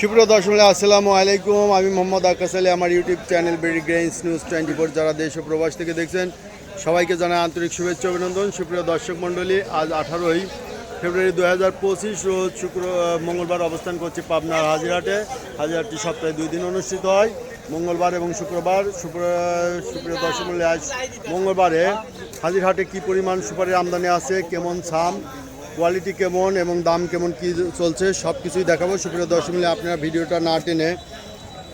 সুপ্রিয় দর্শক আসসালামু আলাইকুম। আমি মোহাম্মদ আকাশ আলী। আমার ইউটিউব চ্যানেল বেরি গ্রেইনস নিউজ 24 যারা দেশ ও প্রবাস থেকে দেখছেন সবাইকে জানাই আন্তরিক শুভেচ্ছা অভিনন্দন। সুপ্রিয় দর্শক মণ্ডলী, আজ 18ই ফেব্রুয়ারি 2025 রোজ মঙ্গলবার অবস্থান করছি পাবনার হাজিরহাটে। হাজিরহাটটি সপ্তাহে 2 দিন অনুষ্ঠিত হয়, মঙ্গলবার এবং শুক্রবার। সুপ্রিয় দর্শক মণ্ডলী, আজ মঙ্গলবারে হাজিরহাটে কী পরিমাণ সুপারির আমদানি আছে, কেমন ছাম, কোয়ালিটি কেমন এবং দাম কেমন কী চলছে সব কিছুই দেখাবো। সুপ্রিয় দর্শক মিলে আপনারা ভিডিওটা না টেনে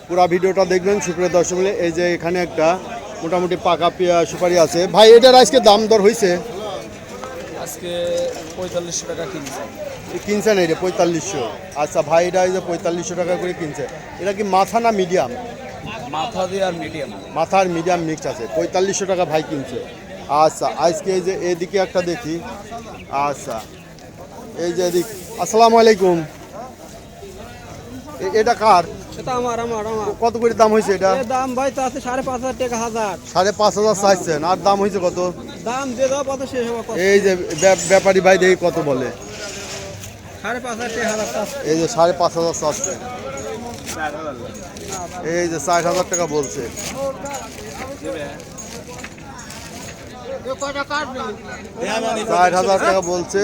পুরো ভিডিওটা দেখবেন। সুপ্রিয় দর্শক মিলে, এই যে এখানে একটা মোটামুটি পাকা সুপারি আছে। ভাই, এটার আজকে দাম দর হয়েছে? আজকে 4500 টাকা কিনছেন এটা 4500? আচ্ছা ভাই, এটা এই যে 4500 টাকা করে কিনছে। এটা কি মাথা না মিডিয়াম? মাথা দিয়ে আর মিডিয়াম। মাথা আর মিডিয়াম মিক্স আছে, 4500 টাকা ভাই কিনছে। আচ্ছা, আজকে এই যে এদিকে একটা দেখি। আচ্ছা, এই যে এদিক। আসসালামু আলাইকুম। এটা কার? এটা আমার। কত করে দাম হয়েছে এটা? দাম ভাই তো আছে 5,500 টাকা হাজার। 5,500 চাইছেন, আর দাম হয়েছে কত? দাম দিয়ে দাও কত শেষ হবে? এই যে ব্যাপারী ভাই দেখি কত বলে। 5,500 টাকা হাজার। এই যে 5,500 চাচ্ছে। এই যে 60,000 টাকা বলছে। 60,000 টাকা বলছে।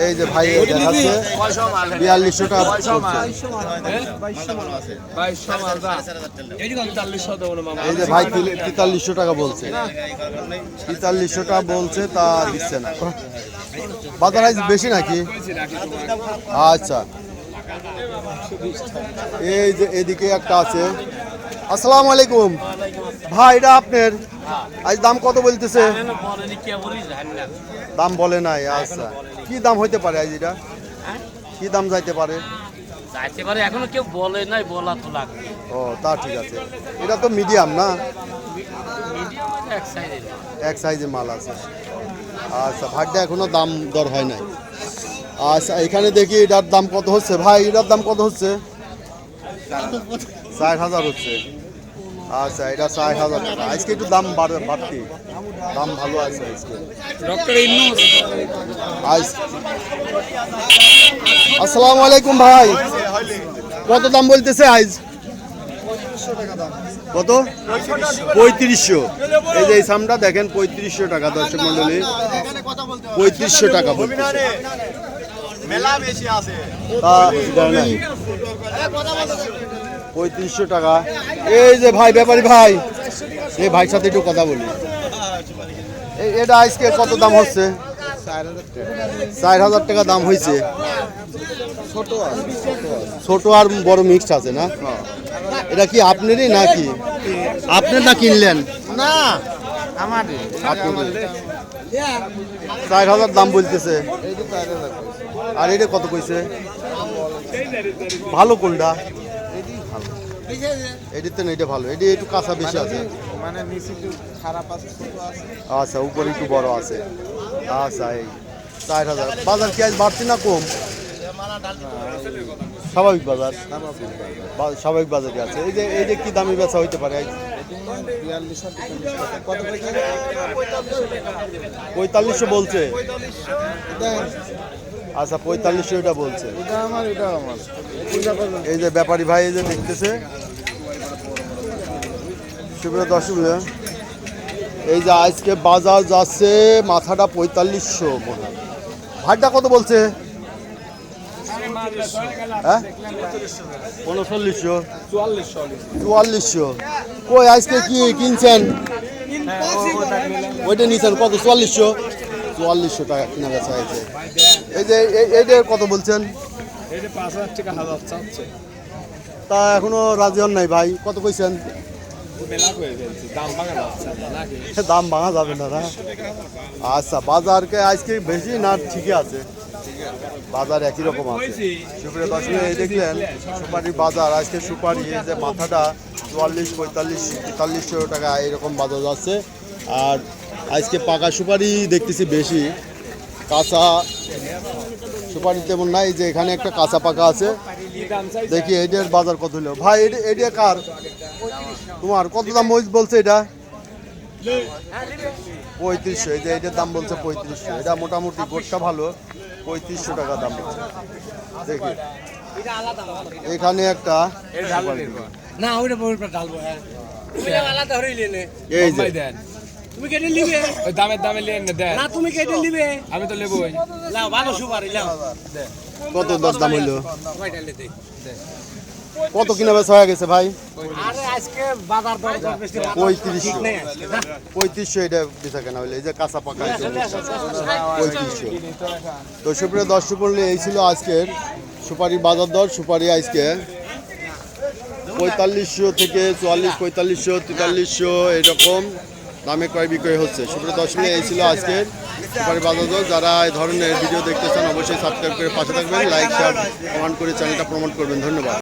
এই যে ভাই দেখাচ্ছে 4200 টাকা। এই যে ভাই 4300 টাকা বলছে। 4300 টাকা বলছে, তা দিচ্ছে না। বাজার আজ বেশি নাকি? আচ্ছা, এই যে এদিকে একটা আছে। আসসালামু আলাইকুম ভাই, এটা আপনার? আজ দাম কত বলতেছে? দাম বলে নাই। আচ্ছা, কি দাম হইতে পারে আজ? এটা কি দাম যাইতে পারে? এখনো কেউ বলে নাই, বলা তো লাগবে। ও, তা ঠিক আছে। এটা তো মিডিয়াম না? এক সাইজের মাল আছে। আচ্ছা, ভাগটা এখনো দাম দর হয় নাই। আচ্ছা, এখানে দেখি এটার দাম কত হচ্ছে ভাই? এটার দাম কত হচ্ছে? 60,000 হচ্ছে। আচ্ছা, এটা 60,000 টাকা। আজকে একটু দাম বাড়তি, দাম ভালো আছে আজকে। আসসালামু আলাইকুম ভাই, কত দাম বলতেছে আজ? কত? 3500। এই যে এই সামটা দেখেন 3500 টাকা। দর্শক মন্ডলী, 3500 টাকা বলতেছে। 3500 টাকা। এই যে ভাই ব্যাপারী ভাই, এই ভাইয়ের সাথে একটু কথা বলি। এটা আজকে কত দাম হচ্ছে? 4000 টাকা দাম হয়েছে। ছোট আর বড় মিক্সড আছে না? এটা কি আপনারই নাকি? আপনার না কিনলেন? না, আমার। 4000 দাম বলতেছে। আর এটা কত কইছে? ভালো কোনটা? এডিতে না, এটা ভালো। এটি একটু কাঁচা বেশি আছে, মানে নিচে একটু খারাপ আছে, ছোট আছে। আচ্ছা, উপরে একটু বড় আছে। আচ্ছা, এই 4000। বাজার কি আজ বাড়তি না কম? স্বাভাবিক বাজার, স্বাভাবিক বাজারে আছে। এই যে কি দামি বেচা হইতে পারে আজ? 4500 বলছে। আচ্ছা, 4500 এটা বলছে। এই যে ব্যাপারী ভাই এই যে দেখতেছে। সুপ্রিয় দর্শক, এই যে আজকে বাজার যাচ্ছে মাথাটা 4500। ভাইটা কত বলছে? হ্যাঁ, 4500, 4400। কই আজকে কি কিনছেন? ওইটা নিচ্ছেন কত? 4400 টাকা কিনা বেচা হয়েছে। এই যে এইটা কত বলছেন? 5,000 টাকা হাজার চাচ্ছে। তা এখনো রাজি হন নাই ভাই, কত কইছেন? দাম ভাঙা যাবে না না? আচ্ছা, বাজারকে আজকে বেশি না ঠিকই আছে? বাজার একই রকম আছে। সুপ্রিয় দর্শক, এই দেখলেন সুপারির বাজার। আজকে সুপারি যে মাথাটা 44, 45, 4300 টাকা এরকম বাজার যাচ্ছে। আর আজকে পাকা সুপারি দেখতেছি বেশি, কাঁচা সুপারি তেমন নাই। যে এখানে একটা কাঁচা পাকা আছে, দেখি এটার বাজার কত হলো। ভাই, এটা কার? তোমার কত দাম বলছে এটা? 3500, এই যে এটার দাম বলছে 3500। এটা মোটামুটি গোটটা ভালো, 3500 টাকা দাম বলছে। দেখি এখানে একটা না ওইটা ঢালবো হ্যাঁ আলাদা হইলে নে এই যে দেন তুমি কেটে নিবে ওই দামের দামে নিয়ে নে দেন না তুমি কেটে নিবে আমি তো নেবই লাও ভালো সুপারি লাও কত দর দাম হইলো? কয়টা লে দে কত কিনা বেচা হয়ে গেছে ভাই? আরে আজকে বাজার দর বেশি 3500। 3500 এটা বেচা কেনা হইলো। এই যে কাঁচা পাকা 3500। তো সুপ্রিয় দর্শক মণ্ডলী, এই ছিল আজকের সুপারির বাজার দর। সুপারি আজকে 4500 থেকে 44, 4500, 4300 এরকম দামে ক্রয় বিক্রয় হচ্ছে। সুপ্রিয় দর্শক মণ্ডলী, এই ছিল আজকের সুপারি বাজার দর। যারা এই ধরনের ভিডিও দেখতে চান অবশ্যই সাবস্ক্রাইব করে পাশে থাকবেন, লাইক শেয়ার কমেন্ট করে চ্যানেলটা প্রমোট করবেন। ধন্যবাদ।